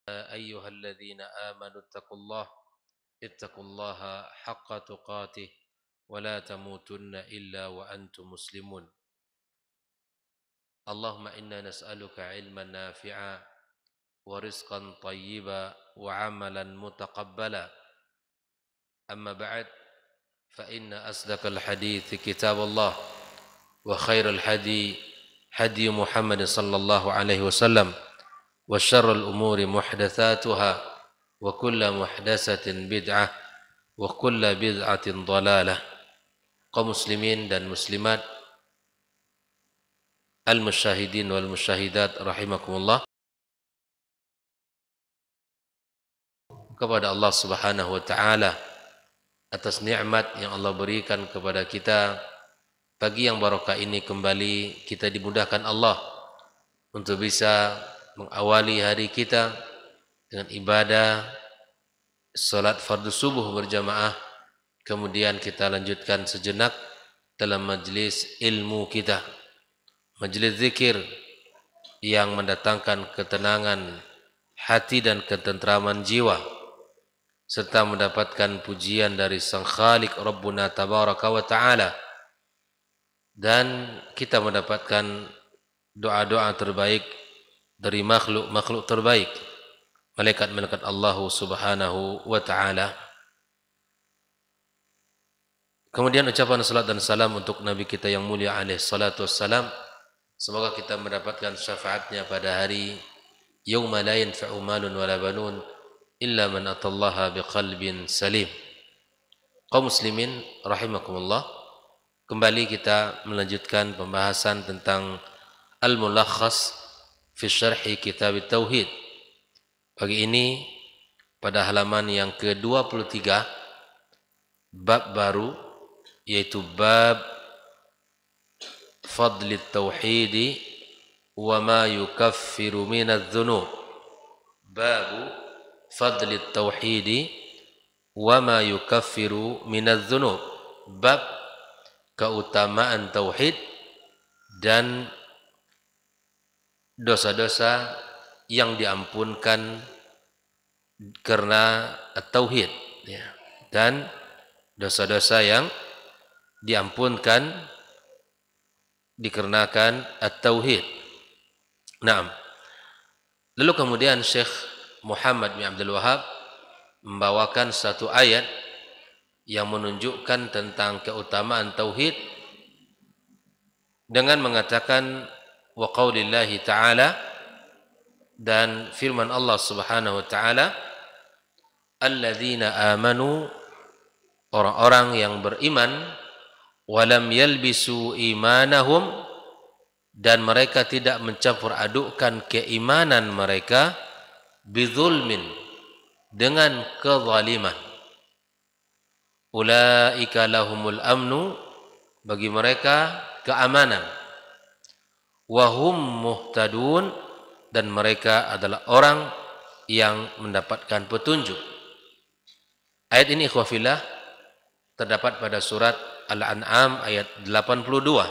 أيها الذين آمنوا اتقوا الله حق تقاته ولا تموتن إلا وأنتم مسلمون. اللهم إنا نسألك علما نافعا ورزقا طيبا وعملا متقبلا. أما بعد، فإن أصدق الحديث كتاب الله، وخير الهدي هدي محمد صلى الله عليه وسلم، وشر الأمور محدثاتها، وكل محدثة بدعة، وكل بدعة ضلالة. Kaum muslimin dan muslimat, al-musyahidin wal musyahidat rahimakumullah, kepada Allah Subhanahu wa taala atas nikmat yang Allah berikan kepada kita. Pagi yang barokah ini kembali kita dimudahkan Allah untuk bisa mengawali hari kita dengan ibadah salat fardu subuh berjamaah. Kemudian kita lanjutkan sejenak dalam majlis ilmu kita, majlis zikir yang mendatangkan ketenangan hati dan ketentraman jiwa, serta mendapatkan pujian dari Sang Khalik Rabbuna Tabaraka wa Ta'ala, dan kita mendapatkan doa-doa terbaik dari makhluk-makhluk terbaik, malaikat-malaikat Allah Subhanahu wa Ta'ala. Kemudian ucapan salat dan salam untuk Nabi kita yang mulia alaihi salatu wassalam. Semoga kita mendapatkan syafaatnya pada hari yauma la yanfa'u malun wala banun illa man atallaha biqalbin salim. Kaum muslimin rahimakumullah, kembali kita melanjutkan pembahasan tentang al-mulakhas fi syarhi kitab tauhid. Pagi ini pada halaman yang ke-23, bab baru, yaitu bab fadli tauhidi wa ma yukaffiru minadz dzunub. Bab fadli tauhidi wa ma yukaffiru minadz dzunub. Bab keutamaan tauhid dan dosa-dosa yang diampunkan karena tauhid, ya. Dan dosa-dosa yang diampunkan dikarenakan at-tauhid. Naam. Lalu kemudian Syekh Muhammad bin Abdul Wahhab membawakan satu ayat yang menunjukkan tentang keutamaan tauhid dengan mengatakan wa qaulillahi ta'ala, dan firman Allah Subhanahu wa ta'ala, alladzina amanu, orang-orang yang beriman, walam yalbisu imanahum, dan mereka tidak mencampur adukkan keimanan mereka, bidzulmin, dengan kezaliman. Ulaika lahumul amnu, bagi mereka keamanan. Wahum muhtadun, dan mereka adalah orang yang mendapatkan petunjuk. Ayat ini ikhwafillah terdapat pada surat Al-An'am ayat 82.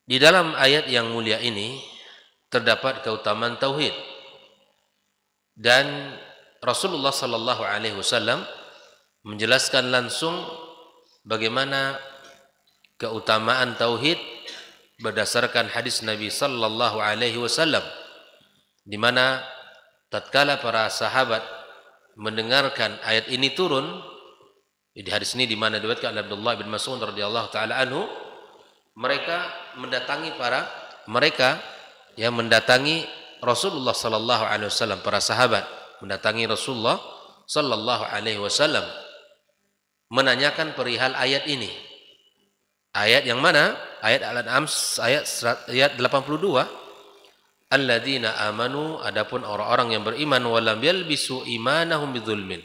Di dalam ayat yang mulia ini terdapat keutamaan tauhid, dan Rasulullah sallallahu alaihi wasallam menjelaskan langsung bagaimana keutamaan tauhid berdasarkan hadis Nabi sallallahu alaihi wasallam, di mana tatkala para sahabat mendengarkan ayat ini turun, di hadis ini di mana diriwayatkan oleh Abdullah bin Mas'ud radhiyallahu taala anhu, mereka mendatangi Rasulullah sallallahu alaihi wasallam, para sahabat mendatangi Rasulullah sallallahu alaihi wasallam menanyakan perihal ayat ini. Ayat yang mana? Ayat Al-An'am ayat 82. Alladzina amanu, adapun orang-orang yang beriman, walam yalbisu imanahum bidzulmin,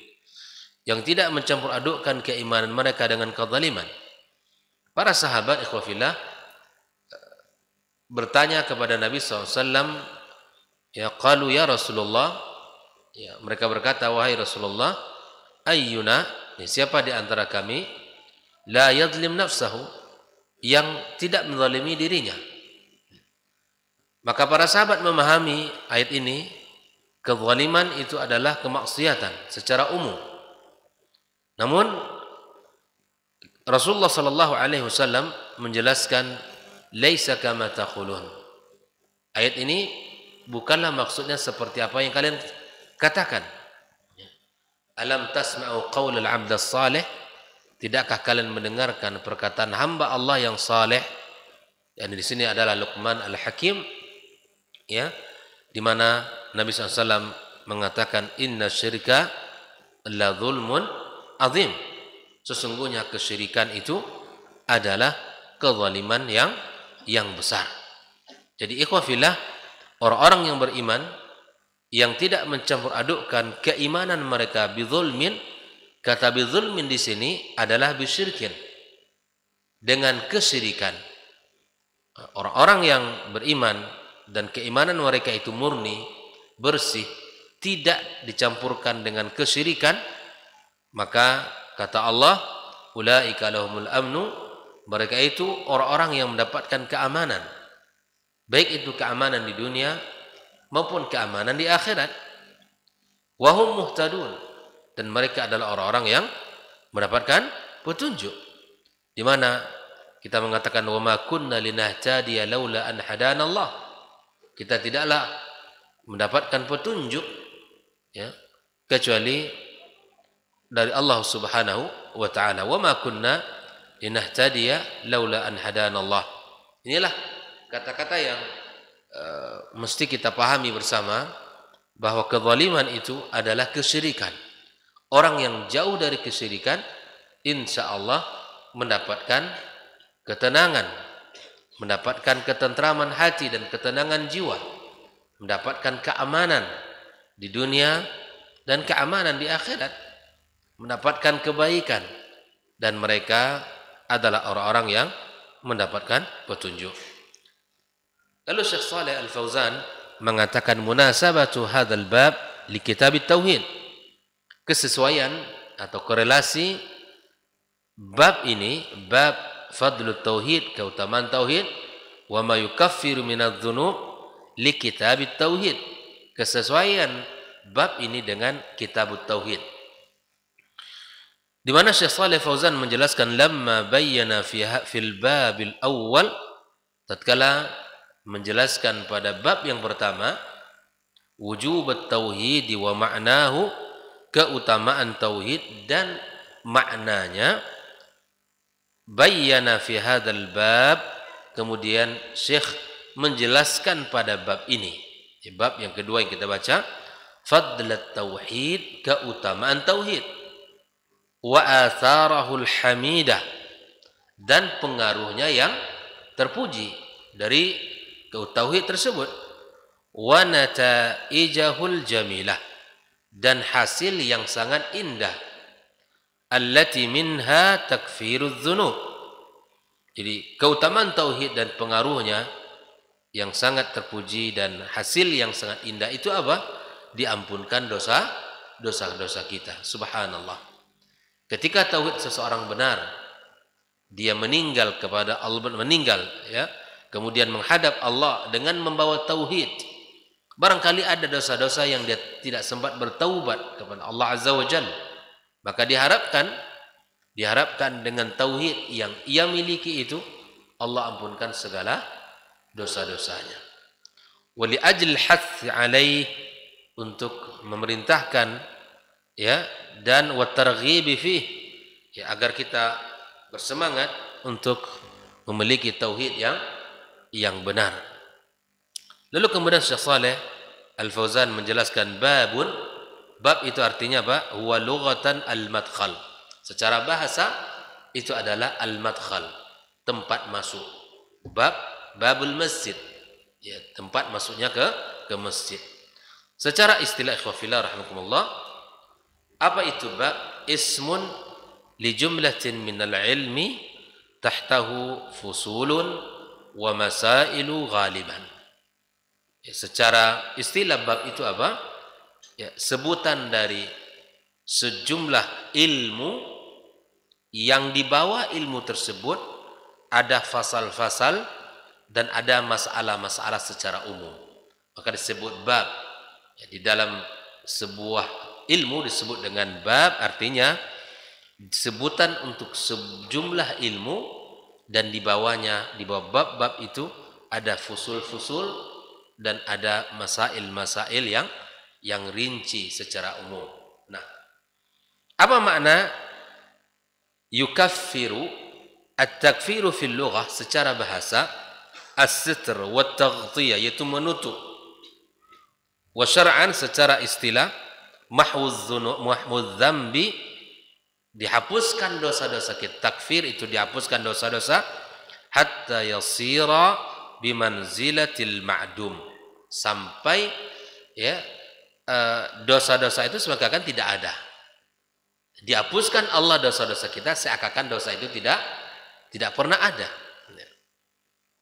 yang tidak mencampur adukkan keimanan mereka dengan kezaliman. Para sahabat ikhwafillah bertanya kepada Nabi SAW, ya qalu ya Rasulullah, ya, mereka berkata, wahai Rasulullah, ayyuna, ya, siapa di antara kami, la yadlim nafsahu, yang tidak menzalimi dirinya. Maka para sahabat memahami ayat ini, kezaliman itu adalah kemaksiatan secara umum. Namun Rasulullah sallallahu alaihi wasallam menjelaskan laisa kama taqulun. Ayat ini bukanlah maksudnya seperti apa yang kalian katakan. Alam tasma'u qaulal 'abd as-salih? Tidakkah kalian mendengarkan perkataan hamba Allah yang saleh? Dan di sini adalah Luqman Al-Hakim, ya, di mana Nabi SAW mengatakan inna syirka la zulmun azim. Sesungguhnya kesyirikan itu adalah kezaliman yang besar. Jadi ikhwah fillah, orang-orang yang beriman yang tidak mencampur adukkan keimanan mereka bizulmin, kata bizulmin di sini adalah bisyirkin, dengan kesyirikan. Orang-orang yang beriman dan keimanan mereka itu murni, bersih, tidak dicampurkan dengan kesyirikan, maka kata Allah, ulaika lahumul amnu, mereka itu orang-orang yang mendapatkan keamanan, baik itu keamanan di dunia maupun keamanan di akhirat. Wahum muhtadun, dan mereka adalah orang-orang yang mendapatkan petunjuk. Di mana kita mengatakan wa ma kunna linahtadiya laula an hadanallah. Kita tidaklah mendapatkan petunjuk, ya, kecuali dari Allah Subhanahu wa taala. Wa ma kunna linahtadiya laula an hadanallah. Inilah kata-kata yang mesti kita pahami bersama, bahwa kezaliman itu adalah kesyirikan. Orang yang jauh dari kesyirikan, insya Allah mendapatkan ketenangan, mendapatkan ketentraman hati dan ketenangan jiwa, mendapatkan keamanan di dunia dan keamanan di akhirat, mendapatkan kebaikan, dan mereka adalah orang-orang yang mendapatkan petunjuk. Lalu Syekh Shalih Al-Fauzan mengatakan munasabatu hadzal bab li kitab at-tauhid. Kesesuaian atau korelasi bab ini, bab fadlut tauhid, keutamaan tauhid, wa ma yukaffiru minadz-dzunub li kitab at-tauhid. Kesesuaian bab ini dengan kitab at-tauhid. Di mana Syekh Shalih Fauzan menjelaskan lamma bayyana fil babil awwal, tatkala menjelaskan pada bab yang pertama wujub at-tauhid wa ma'nahu, keutamaan tauhid dan maknanya, bayyana fi hadzal bab, kemudian Syekh menjelaskan pada bab ini, di bab yang kedua yang kita baca, fadlat tauhid, keutamaan tauhid, wa atharahul hamidah, dan pengaruhnya yang terpuji dari tauhid tersebut, wa nataijahul jamilah, dan hasil yang sangat indah, allati minha takfirudz dzunub. Jadi keutamaan tauhid dan pengaruhnya yang sangat terpuji dan hasil yang sangat indah itu apa? Diampunkan dosa-dosa kita. Subhanallah. Ketika tauhid seseorang benar, dia meninggal kepada Allah, meninggal, ya, kemudian menghadap Allah dengan membawa tauhid. Barangkali ada dosa-dosa yang dia tidak sempat bertaubat kepada Allah Azza wa Jalla, maka diharapkan dengan tauhid yang ia miliki itu, Allah ampunkan segala dosa-dosanya. Wa li ajli hath alaih, untuk memerintahkan, ya, dan wa targhib fih, ya, agar kita bersemangat untuk memiliki tauhid yang benar. Lalu kemudian Syekh Shalih Al-Fauzan menjelaskan babun, bab itu artinya apa? Huwa lughatan al-madkhal. Secara bahasa itu adalah al-madkhal, tempat masuk. Babul masjid, ya, tempat masuknya ke masjid. Secara istilah ikhwah fillah rahimakumullah, apa itu bab? Ismun li jumlatin minal ilmi tahtahu fusulun wa masailu ghaliban. Ya, secara istilah bab itu apa? Ya, sebutan dari sejumlah ilmu yang di bawah ilmu tersebut ada fasal-fasal dan ada masalah-masalah secara umum. Maka disebut bab. Ya, di dalam sebuah ilmu disebut dengan bab, artinya sebutan untuk sejumlah ilmu, dan di bawahnya, di bawah bab-bab itu ada fusul-fusul dan ada masail-masail yang rinci secara umum. Nah, apa makna yukaffiru? At-takfiru fil lughah secara bahasa as-sitr wa taghtiyah, yaitu menutup. Wa syar'an secara istilah mahwuz dzambi, dihapuskan dosa-dosa kita. Takfir itu dihapuskan dosa-dosa hatta yasira bimanzilatil ma'dum, sampai ya dosa-dosa itu seakan tidak ada. Dihapuskan Allah dosa-dosa kita seakan dosa itu tidak pernah ada.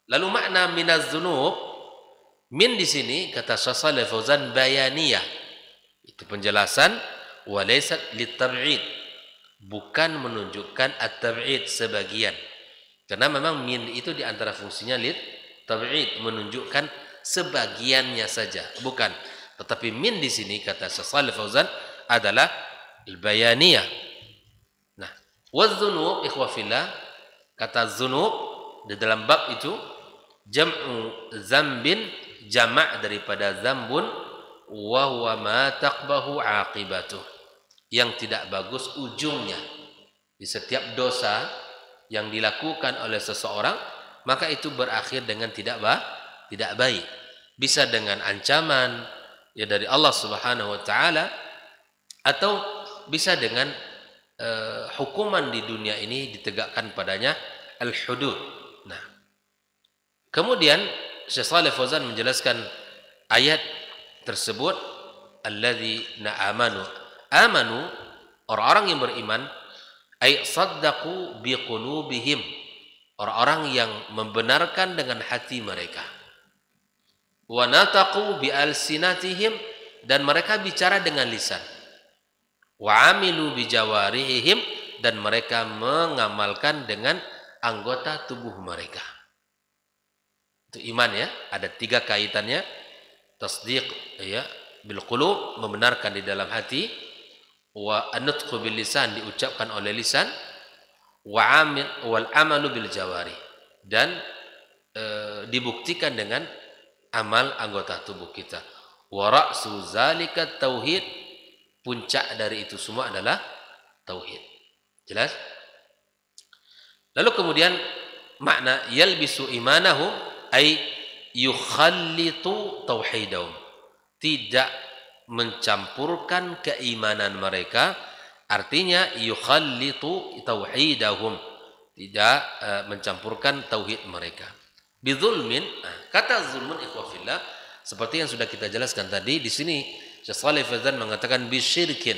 Lalu makna minaz dzunub, min di sini kata Syekh Shalih Fauzan bayaniyah. Itu penjelasan, walaysat litab'id, bukan menunjukkan at-tab'id sebagian. Karena memang min itu di antara fungsinya lit-tab'id, menunjukkan sebagiannya saja, bukan. Tetapi min di sini kata Syekh Shalih Fauzan adalah al-bayaniyah. Nah, wadz-dzunub ikhwa fillah, kata dzunub di dalam bab itu jam'u zambin, jamak daripada zambun, wa huwa ma taqbahu aqibatuh, yang tidak bagus ujungnya. Di setiap dosa yang dilakukan oleh seseorang, maka itu berakhir dengan tidak baik. Bisa dengan ancaman ya dari Allah Subhanahu wa taala, atau bisa dengan hukuman di dunia ini ditegakkan padanya al-hudud. Nah, kemudian Syekh Shalih Fauzan menjelaskan ayat tersebut, alladzina amanu, orang-orang yang beriman, ay saddaqu biqulubihim, orang-orang yang membenarkan dengan hati mereka, wa nataqu bi alsinatihim, dan mereka bicara dengan lisan, wa amilu bi jawarihim, dan mereka mengamalkan dengan anggota tubuh mereka. Itu iman ya, ada 3 kaitannya. Tasdiq ya bil qulub, membenarkan di dalam hati, wa an-nutqu bil lisan, diucapkan oleh lisan, wal amalu bil jawari, dan dibuktikan dengan amal anggota tubuh kita. Wa ra'su zalika tauhid, puncak dari itu semua adalah tauhid. Jelas? Lalu kemudian makna yalbisu imanahum ay yukhallitu tauhidahum, tidak mencampurkan keimanan mereka, artinya yukhallitu tauhidahum, tidak mencampurkan tauhid mereka. Bidzulmin, kata zulmun ikhwah fillah seperti yang sudah kita jelaskan tadi, di sini Syekh Shalih Fauzan mengatakan bisyirkin.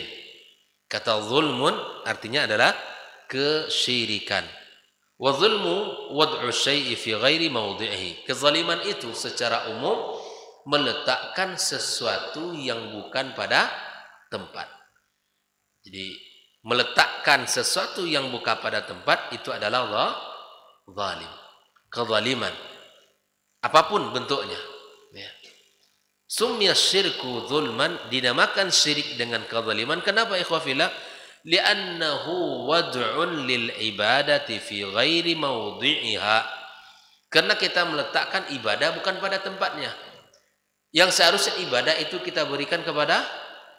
Kata zulmun artinya adalah kesyirikan. Wa zulmu wad'u syai'i fi ghairi mawdi'ihi. Kezaliman itu secara umum meletakkan sesuatu yang bukan pada tempat. Jadi meletakkan sesuatu yang bukan pada tempat itu adalah zalim. Kezaliman apapun bentuknya. Ya. Sumya syirku zulman, dinamakan syirik dengan kezaliman. Kenapa ikhwah fillah? Li'annahu wad'un lil ibadati fi ghairi mawdi'iha. Karena kita meletakkan ibadah bukan pada tempatnya. Yang seharusnya ibadah itu kita berikan kepada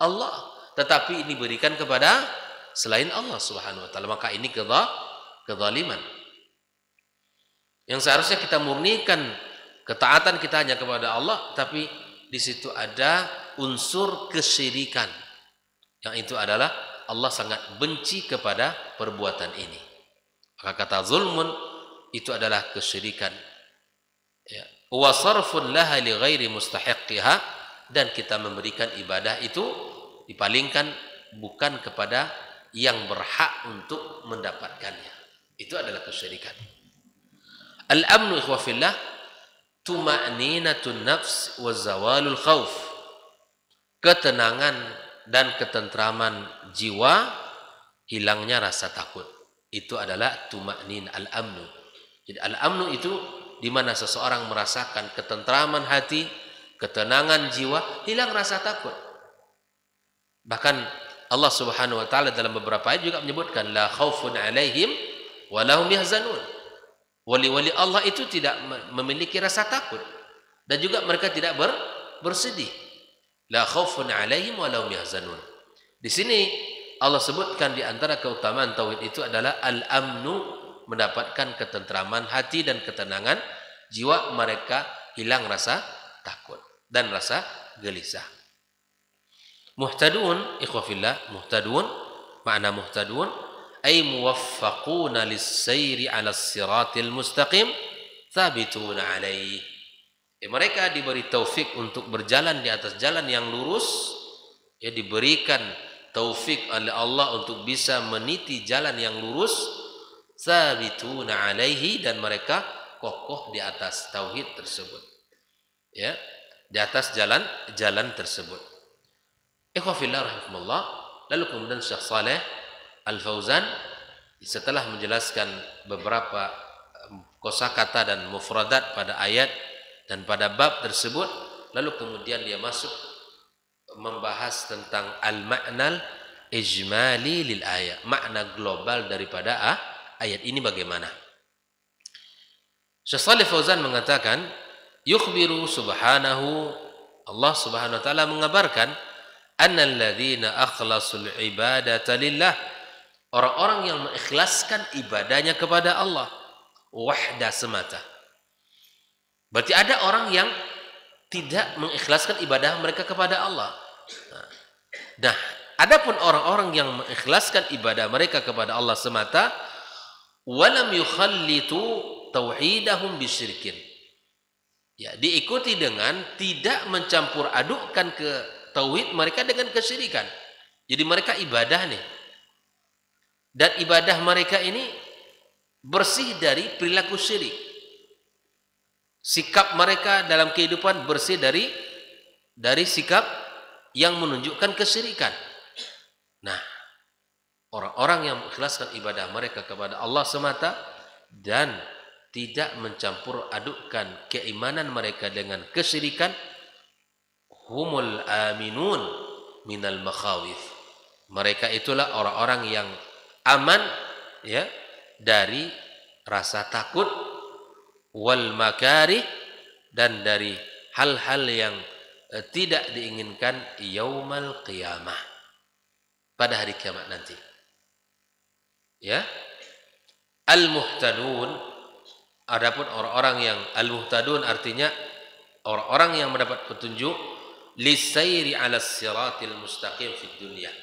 Allah, tetapi ini berikan kepada selain Allah Subhanahu wa taala, maka ini kezaliman. Yang seharusnya kita murnikan ketaatan kita hanya kepada Allah, tapi di situ ada unsur kesyirikan, yang itu adalah Allah sangat benci kepada perbuatan ini. Maka kata zulmun itu adalah kesyirikan. Ya. Wa sarfun laha li ghairi mustahiqqiha, dan kita memberikan ibadah itu dipalingkan bukan kepada yang berhak untuk mendapatkannya. Itu adalah kesyirikan. Al-amnu ikhwah fillah tuma'ninatun nafs wa zawalul khauf. Ketenangan dan ketentraman jiwa, hilangnya rasa takut. Itu adalah tuma'nin, al-amnu. Jadi al-amnu itu di mana seseorang merasakan ketentraman hati, ketenangan jiwa, hilang rasa takut. Bahkan Allah Subhanahu wa taala dalam beberapa ayat juga menyebutkan la khaufun 'alaihim wa lahum yahzanun. Wali-wali Allah itu tidak memiliki rasa takut dan juga mereka tidak bersedih. La khaufun 'alaihim wa lahum yahzanun. Di sini Allah sebutkan di antara keutamaan tauhid itu adalah al-amnu, mendapatkan ketentraman hati dan ketenangan jiwa, mereka hilang rasa takut dan rasa gelisah. Muhtadun, ikhwafillah, muhtadun, makna muhtadun ay muwaffaquna lis-sayri 'ala as-siratil mustaqim thabituna 'alaihi. Mereka diberi taufik untuk berjalan di atas jalan yang lurus, ya, diberikan taufik oleh Allah untuk bisa meniti jalan yang lurus, thabituna 'alaihi, dan mereka kokoh di atas tauhid tersebut, ya, di atas jalan tersebut. Ikhwafillah rahimakumullah. Lalu kemudian Syekh Saleh Al-Fauzan setelah menjelaskan beberapa kosakata dan mufradat pada ayat dan pada bab tersebut, lalu kemudian dia masuk membahas tentang al-ma'nal ijmali lil ayat, makna global daripada ayat ini bagaimana. Syekh Shalih Fauzan mengatakan, yukhbiru subhanahu, Allah Subhanahu wa taala mengabarkan, annal ladzina akhlasul ibadata lillah, orang-orang yang mengikhlaskan ibadahnya kepada Allah wahda semata. Berarti ada orang yang tidak mengikhlaskan ibadah mereka kepada Allah. Nah, adapun orang-orang yang mengikhlaskan ibadah mereka kepada Allah semata, walam yukhallitu tauhidahum bisyirkin, ya, diikuti dengan tidak mencampur adukkan ke tauhid mereka dengan kesyirikan. Jadi mereka ibadah nih, dan ibadah mereka ini bersih dari perilaku syirik. Sikap mereka dalam kehidupan bersih dari sikap yang menunjukkan kesyirikan. Nah, orang-orang yang mengikhlaskan ibadah mereka kepada Allah semata dan tidak mencampur adukkan keimanan mereka dengan kesyirikan, humul aminun minal makhawif, mereka itulah orang-orang yang aman, ya, dari rasa takut, wal makarih, dan dari hal-hal yang tidak diinginkan yaumal qiyamah, pada hari kiamat nanti. Ya, al-muhtadun, adapun orang-orang yang al-muhtadun artinya orang-orang yang mendapat petunjuk lisairi 'alas siratil mustaqim fid dunya,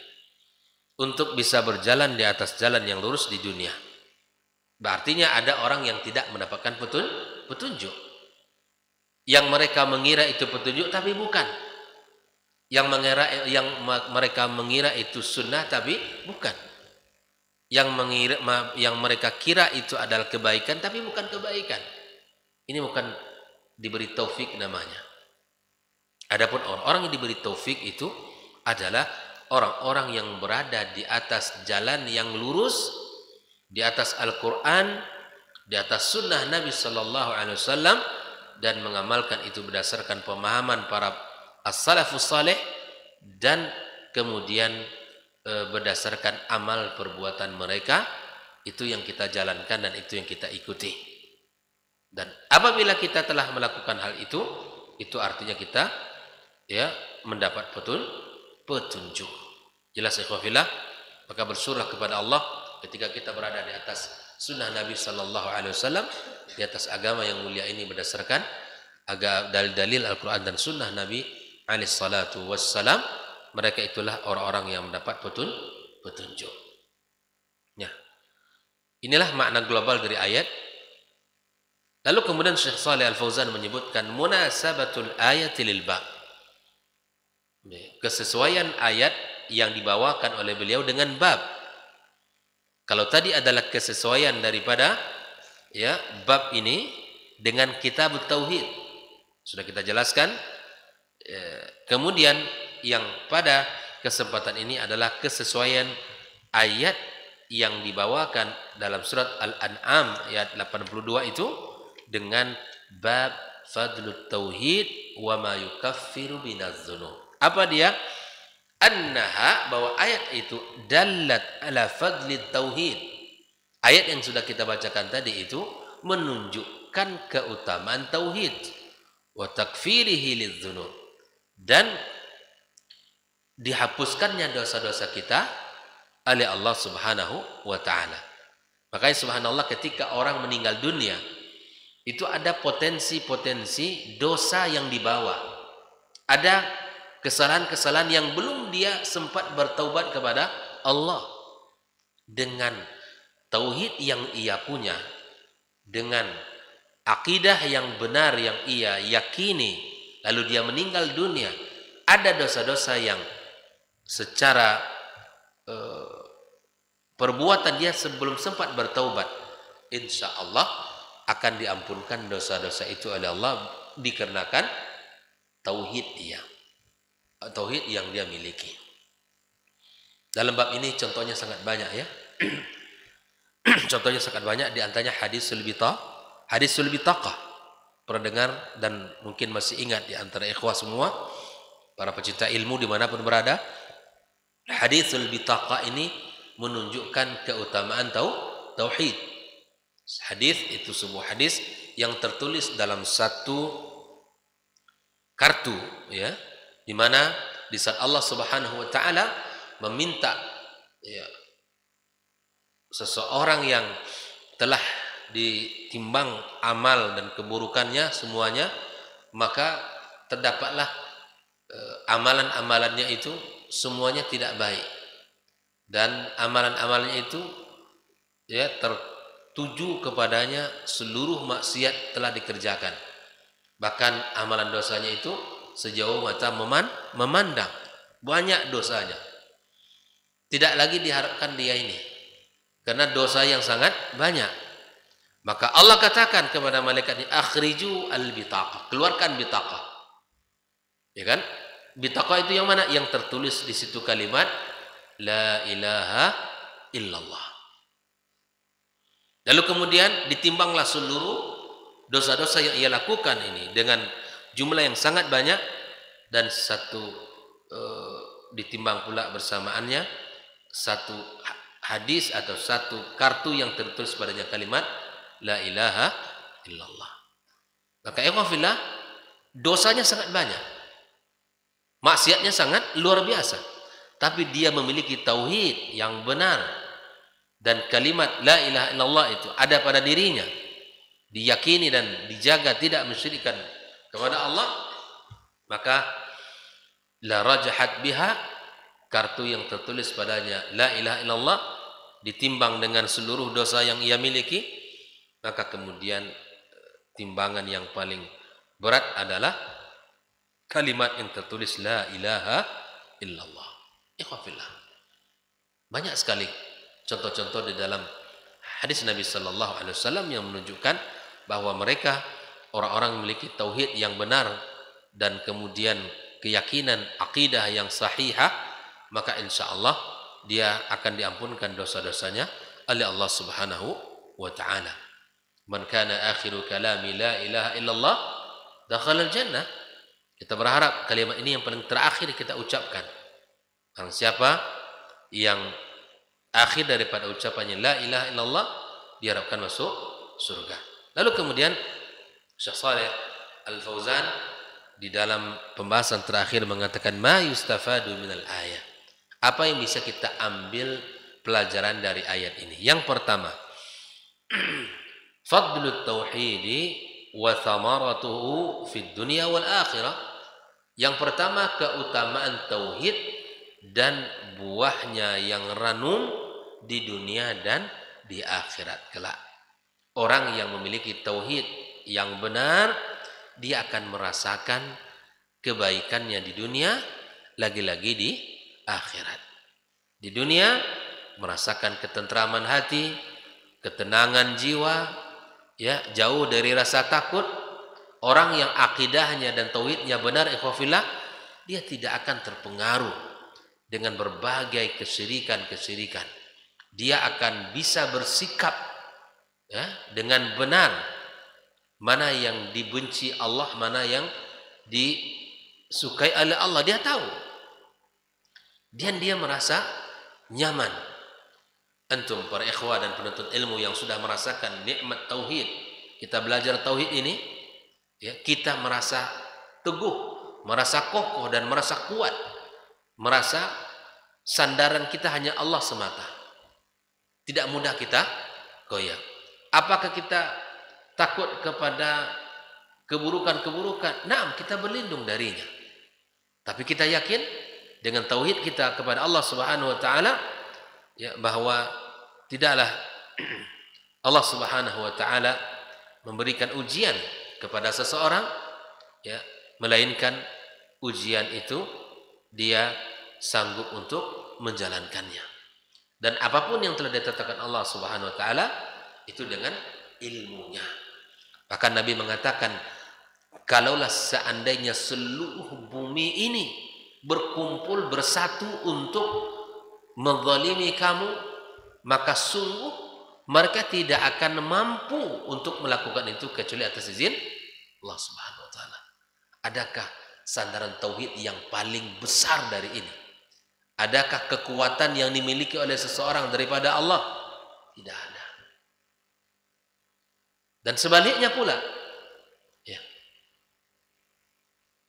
untuk bisa berjalan di atas jalan yang lurus di dunia. Artinya ada orang yang tidak mendapatkan petunjuk. Yang mereka mengira itu petunjuk tapi bukan. Yang mereka mengira itu sunnah tapi bukan. Yang mereka kira itu adalah kebaikan tapi bukan kebaikan. Ini bukan diberi taufik namanya. Adapun orang-orang yang diberi taufik itu adalah orang-orang yang berada di atas jalan yang lurus, di atas Al-Quran, di atas sunnah Nabi Sallallahu Alaihi Wasallam, dan mengamalkan itu berdasarkan pemahaman para as-salafus saleh, dan kemudian berdasarkan amal perbuatan mereka. Itu yang kita jalankan dan itu yang kita ikuti. Dan apabila kita telah melakukan hal itu artinya kita, ya, mendapat petunjuk. Jelas ikhwafillah. Maka bersyukurlah kepada Allah ketika kita berada di atas sunnah Nabi Sallallahu Alaihi Wasallam, di atas agama yang mulia ini berdasarkan dalil-dalil Al-Quran dan sunnah Nabi Alaihi Salatu Wassalam. Mereka itulah orang-orang yang mendapat petunjuk. Ya. Inilah makna global dari ayat. Lalu kemudian Syekh Shalih Al-Fauzan menyebutkan munasabatul ayati lil bab, kesesuaian ayat yang dibawakan oleh beliau dengan bab. Kalau tadi adalah kesesuaian daripada, ya, bab ini dengan kitab tauhid, sudah kita jelaskan. Kemudian yang pada kesempatan ini adalah kesesuaian ayat yang dibawakan dalam surat Al-An'am ayat 82 itu dengan bab fadlut tauhid wa ma yukaffiru binaz dzunub. Apa dia? Annaha, bahwa ayat itu dallat ala fadlit tauhid. Ayat yang sudah kita bacakan tadi itu menunjukkan keutamaan tauhid wa takfirihi lidzunub, dan dihapuskannya dosa-dosa kita oleh Allah Subhanahu wa taala. Makanya subhanallah, ketika orang meninggal dunia itu ada potensi-potensi dosa yang dibawa. Ada kesalahan-kesalahan yang belum dia sempat bertaubat kepada Allah. Dengan tauhid yang ia punya, dengan akidah yang benar yang ia yakini, lalu dia meninggal dunia, ada dosa-dosa yang secara perbuatan dia sebelum sempat bertaubat, insya Allah akan diampunkan dosa-dosa itu oleh Allah dikarenakan tauhid dia, tauhid yang dia miliki. Dalam bab ini contohnya sangat banyak ya. Contohnya sangat banyak, di antaranya hadisul bitaqah. Pernah dengar dan mungkin masih ingat di antara ikhwah semua, para pecinta ilmu dimanapun berada. Hadisul bitaqah ini menunjukkan keutamaan tauhid. Hadis itu sebuah hadis yang tertulis dalam satu kartu ya, di mana di saat Allah Subhanahu wa taala meminta ya, seseorang yang telah ditimbang amal dan keburukannya semuanya, maka terdapatlah amalan-amalannya itu semuanya tidak baik, dan amalan-amalannya itu ya tertuju kepadanya seluruh maksiat telah dikerjakan, bahkan amalan dosanya itu sejauh mata memandang, banyak dosanya, tidak lagi diharapkan dia ini karena dosa yang sangat banyak. Maka Allah katakan kepada malaikatnya, akhriju al-bitaqah, keluarkan bitaqah, ya kan? Bitaqah itu yang mana? Yang tertulis di situ kalimat la ilaha illallah. Lalu kemudian ditimbanglah seluruh dosa-dosa yang ia lakukan ini dengan jumlah yang sangat banyak, dan satu ditimbang pula bersamaannya satu hadis atau satu kartu yang tertulis padanya kalimat la ilaha illallah. Maka ikhwafillah, dosanya sangat banyak, maksiatnya sangat luar biasa, tapi dia memiliki tauhid yang benar, dan kalimat la ilaha illallah itu ada pada dirinya, diyakini dan dijaga tidak mensyirikkan kepada Allah, maka la rajahat biha, kartu yang tertulis padanya la ilaha illallah ditimbang dengan seluruh dosa yang ia miliki, maka kemudian timbangan yang paling berat adalah kalimat yang tertulis la ilaha illallah. Ikhwafillah, banyak sekali contoh-contoh di dalam hadis Nabi sallallahu alaihi wasallam yang menunjukkan bahwa mereka orang-orang memiliki tauhid yang benar dan kemudian keyakinan akidah yang sahihah, maka insyaallah dia akan diampunkan dosa-dosanya oleh Allah Subhanahu wa taala. Man kana akhiru kalami la ilaha illallah dakhala al-jannah. Kita berharap kalimat ini yang paling terakhir kita ucapkan. Barang siapa yang akhir daripada ucapannya la ilaha illallah, diharapkan masuk surga. Lalu kemudian Syekh Shalih Al-Fauzan di dalam pembahasan terakhir mengatakan ma yustafadu minal ayat. Apa yang bisa kita ambil pelajaran dari ayat ini? Yang pertama, fadlut tauhidi wa thamaratuhu fid dunya wal akhirah. Yang pertama, keutamaan tauhid dan buahnya yang ranum di dunia dan di akhirat kelak. Orang yang memiliki tauhid yang benar, dia akan merasakan kebaikannya di dunia, lagi-lagi di akhirat. Di dunia merasakan ketentraman hati, ketenangan jiwa, ya, jauh dari rasa takut. Orang yang akidahnya dan tauhidnya benar, ikhwafillah, dia tidak akan terpengaruh dengan berbagai kesyirikan-kesyirikan. Dia akan bisa bersikap ya, dengan benar mana yang dibenci Allah, mana yang disukai oleh Allah. Dia tahu. Dan dia merasa nyaman. Antum para ikhwah dan penuntut ilmu yang sudah merasakan nikmat tauhid, kita belajar tauhid ini, ya, kita merasa teguh, merasa kokoh dan merasa kuat, merasa sandaran kita hanya Allah semata. Tidak mudah kita goyah. Apakah kita takut kepada keburukan-keburukan? Naam, kita berlindung darinya. Tapi kita yakin dengan tauhid kita kepada Allah Subhanahu wa taala, ya, bahwa tidaklah Allah Subhanahu wa taala memberikan ujian kepada seseorang, ya, melainkan ujian itu dia sanggup untuk menjalankannya. Dan apapun yang telah ditetapkan Allah Subhanahu wa taala itu dengan ilmunya. Bahkan Nabi mengatakan, kalaulah seandainya seluruh bumi ini berkumpul bersatu untuk menzalimi kamu, maka sungguh mereka tidak akan mampu untuk melakukan itu kecuali atas izin Allah Subhanahu wa taala. Adakah sandaran tauhid yang paling besar dari ini? Adakah kekuatan yang dimiliki oleh seseorang daripada Allah? Tidak ada. Dan sebaliknya pula, ya,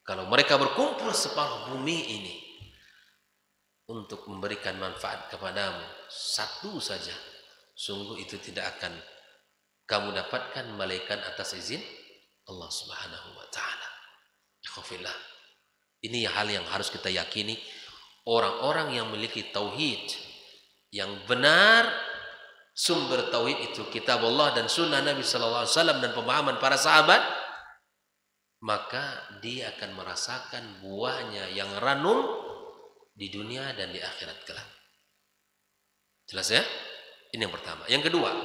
kalau mereka berkumpul separuh bumi ini untuk memberikan manfaat kepadamu satu saja, sungguh itu tidak akan kamu dapatkan melainkan atas izin Allah Subhanahu wa taala. Ikhwafillah, ini hal yang harus kita yakini. Orang-orang yang memiliki tauhid yang benar, sumber tauhid itu kitab Allah dan sunnah Nabi sallallahu alaihi wasallam dan pemahaman para sahabat, maka dia akan merasakan buahnya yang ranum di dunia dan di akhirat kelak. Jelas ya? Ini yang pertama. Yang kedua,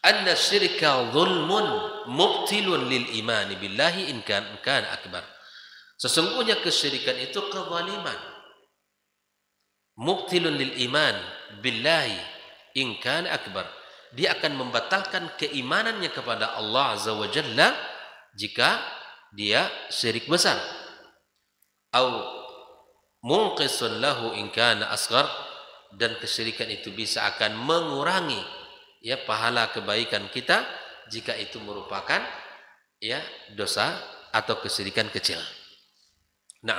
anna syirka zulmun mubtilun lil imani billahi in kan akbar. Sesungguhnya kesyirikan itu kezaliman. Mubtilun lil iman billahi in kan akbar. Dia akan membatalkan keimanannya kepada Allah Azza wa Jalla jika dia syirik besar. Au munqisun lahu in kana asghar, dan kesyirikan itu bisa akan mengurangi, ya, pahala kebaikan kita jika itu merupakan, ya, dosa atau kesyirikan kecil. Nah,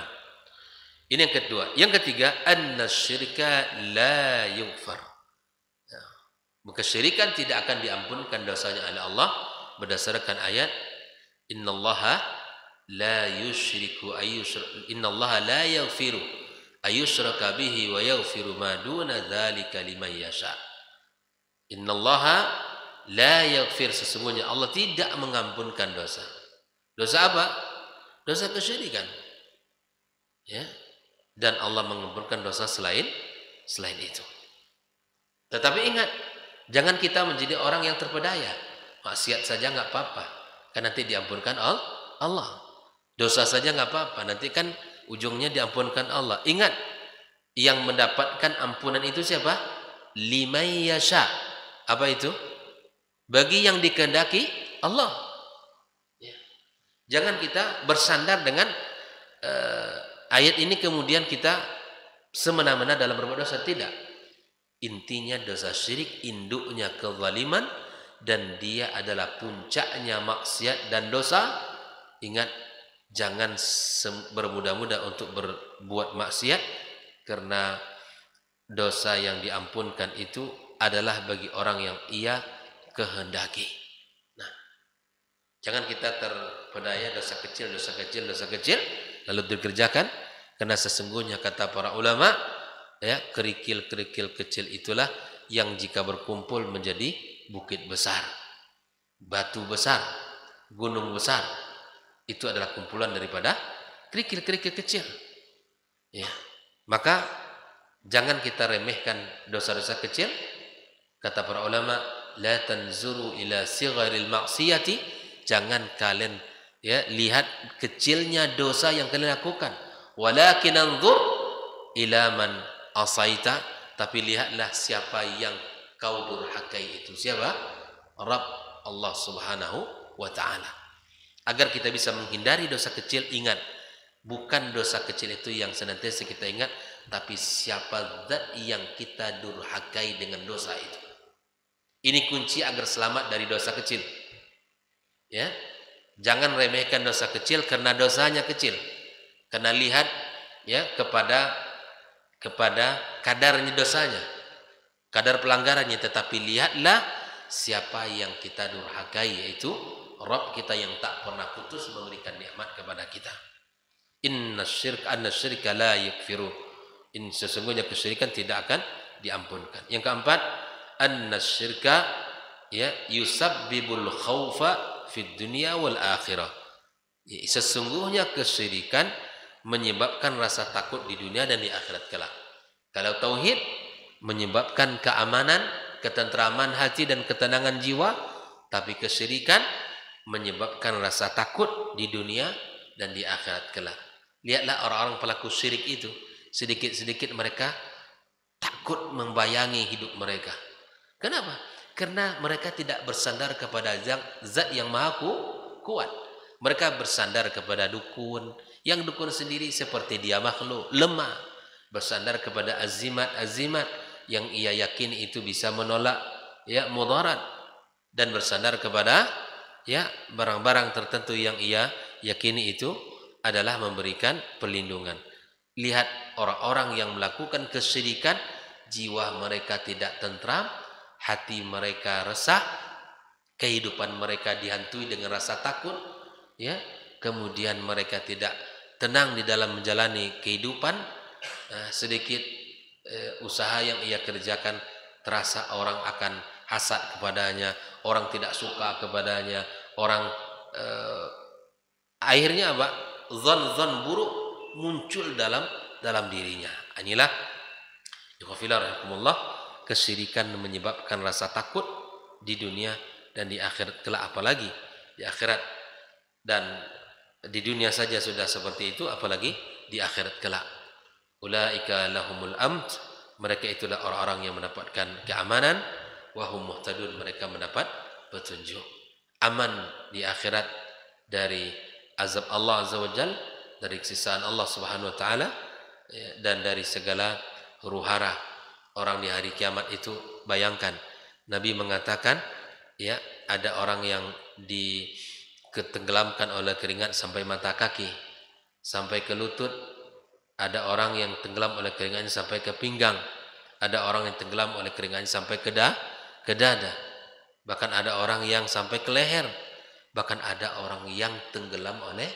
ini yang kedua. Yang ketiga, anna syirka la yughfar. Kesyirikan tidak akan diampunkan dosanya oleh Allah berdasarkan ayat innallaha la yusyriku innallaha la yaghfiru ayyushraka bihi wa yaghfiru ma duna dzalika liman yasha. Innallaha la yaghfir, sesungguhnya Allah tidak mengampunkan dosa. Dosa apa? Dosa kesyirikan. Ya. Dan Allah mengampunkan dosa selain itu. Tetapi ingat, jangan kita menjadi orang yang terpedaya. Maksiat saja nggak apa-apa, kan nanti diampunkan Allah. Dosa saja nggak apa-apa, nanti kan ujungnya diampunkan Allah. Ingat, yang mendapatkan ampunan itu siapa? Liman yasha. Apa itu? Bagi yang dikehendaki Allah. Ya. Jangan kita bersandar dengan ayat ini kemudian kita semena-mena dalam berbuat dosa. Tidak. Intinya dosa syirik, induknya kezaliman, dan dia adalah puncaknya maksiat dan dosa. Ingat, jangan bermudah-mudah untuk berbuat maksiat, karena dosa yang diampunkan itu adalah bagi orang yang ia kehendaki. Nah, jangan kita terpedaya dosa kecil lalu dikerjakan, karena sesungguhnya kata para ulama, ya, kerikil-kerikil kecil itulah yang jika berkumpul menjadi bukit besar, batu besar, gunung besar. Itu adalah kumpulan daripada kerikil-kerikil kecil. Ya, maka jangan kita remehkan dosa-dosa kecil. Kata para ulama, la tanzuru ila sigharil maksiyati, jangan kalian, ya, lihat kecilnya dosa yang kalian lakukan. Walakin anzur ila man asaita, tapi lihatlah siapa yang kau durhakai itu. Siapa? Rabb Allah Subhanahu wa ta'ala. Agar kita bisa menghindari dosa kecil, ingat, bukan dosa kecil itu yang senantiasa kita ingat, tapi siapa zat yang kita durhakai dengan dosa itu. Ini kunci agar selamat dari dosa kecil. Ya, jangan remehkan dosa kecil karena dosanya kecil. Karena lihat ya kepada kadarnya dosanya, kadar pelanggarannya, tetapi lihatlah siapa yang kita durhakai, yaitu Rabb kita yang tak pernah putus memberikan nikmat kepada kita. Inna syirka la yakfiru. Sesungguhnya kesyirikan tidak akan diampunkan. Yang keempat, anna syirka ya yusabbibul khaufa fid dunya wal akhirah. Sesungguhnya kesyirikan menyebabkan rasa takut di dunia dan di akhirat kelak. Kalau tauhid menyebabkan keamanan, ketentraman hati dan ketenangan jiwa, tapi kesyirikan menyebabkan rasa takut di dunia dan di akhirat kelak. Lihatlah orang-orang pelaku syirik itu, sedikit-sedikit mereka takut membayangi hidup mereka. Kenapa? Karena mereka tidak bersandar kepada zat yang maha kuat. Mereka bersandar kepada dukun, yang dukun sendiri seperti dia makhluk, lemah. Bersandar kepada azimat yang ia yakini itu bisa menolak ya mudarat, dan bersandar kepada ya barang-barang tertentu yang ia yakini itu adalah memberikan perlindungan. Lihat orang-orang yang melakukan kesyirikan, jiwa mereka tidak tentram, hati mereka resah, kehidupan mereka dihantui dengan rasa takut, ya, kemudian mereka tidak tenang di dalam menjalani kehidupan. Sedikit usaha yang ia kerjakan terasa orang akan hasad kepadanya, orang tidak suka kepadanya, orang akhirnya apa? Zon buruk muncul dalam dirinya. Inilah kesyirikan menyebabkan rasa takut di dunia dan di akhirat kelak, apalagi di akhirat. Dan di dunia saja sudah seperti itu, apalagi di akhirat kelak. Ulaika lahumul amn, mereka itulah orang-orang yang mendapatkan keamanan, wa hum muhtadun, mereka mendapat petunjuk. Aman di akhirat dari azab Allah azza wajal, dari siksaan Allah subhanahu wa ta'ala, dan dari segala huru-hara orang di hari kiamat itu. Bayangkan, Nabi mengatakan ya ada orang yang ditenggelamkan oleh keringat sampai mata kaki, sampai ke lutut. Ada orang yang tenggelam oleh keringatnya sampai ke pinggang. Ada orang yang tenggelam oleh keringatnya sampai ke dada. Bahkan ada orang yang sampai ke leher. Bahkan ada orang yang tenggelam oleh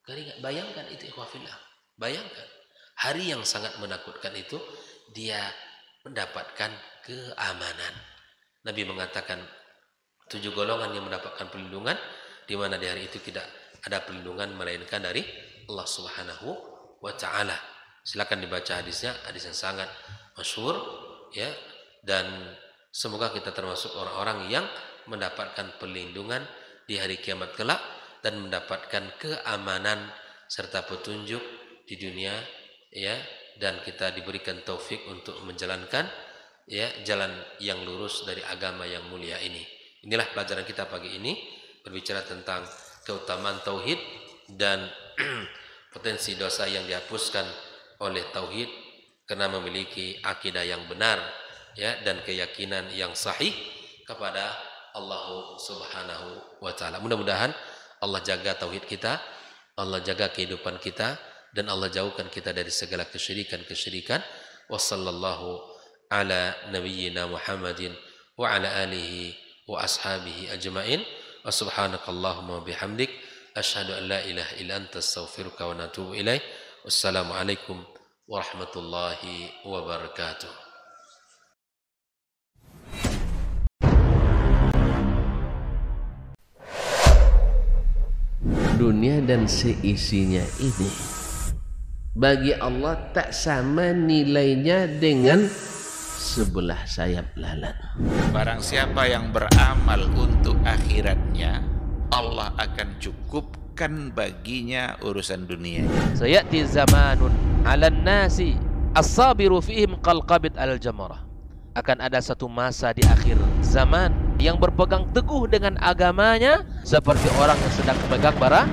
keringat. Bayangkan itu, ikhwafillah. Bayangkan. Hari yang sangat menakutkan itu, dia mendapatkan keamanan. Nabi mengatakan 7 golongan yang mendapatkan perlindungan, di mana di hari itu tidak ada perlindungan melainkan dari Allah Subhanahu wa ta'ala. Silakan dibaca hadisnya, hadis yang sangat masyhur ya, dan semoga kita termasuk orang-orang yang mendapatkan perlindungan di hari kiamat kelak dan mendapatkan keamanan serta petunjuk di dunia ya, dan kita diberikan taufik untuk menjalankan ya jalan yang lurus dari agama yang mulia ini. Inilah pelajaran kita pagi ini, berbicara tentang keutamaan tauhid dan potensi dosa yang dihapuskan oleh tauhid karena memiliki akidah yang benar ya, dan keyakinan yang sahih kepada Allah Subhanahu wa ta'ala. Mudah-mudahan Allah jaga tauhid kita, Allah jaga kehidupan kita, dan Allah jauhkan kita dari segala kesyirikan-kesyirikan. Wassallallahu ala nabiyyina Muhammadin wa ala alihi wa ashabihi ajma'in. Wa subhanakallahumma bihamdik, asyhadu an la ilaha illa anta, astaghfiruka wa atubu ilaih. Wassalamualaikum warahmatullahi wabarakatuh. Dunia dan seisinya ini bagi Allah tak sama nilainya dengan sebelah sayap lalat. Barang siapa yang beramal untuk akhiratnya, Allah akan cukupkan baginya urusan dunia. Sayati zamanun 'alan nasi as-sabiru fihim qalqabit al-jamarah. Akan ada satu masa di akhir zaman yang berpegang teguh dengan agamanya seperti orang yang sedang memegang bara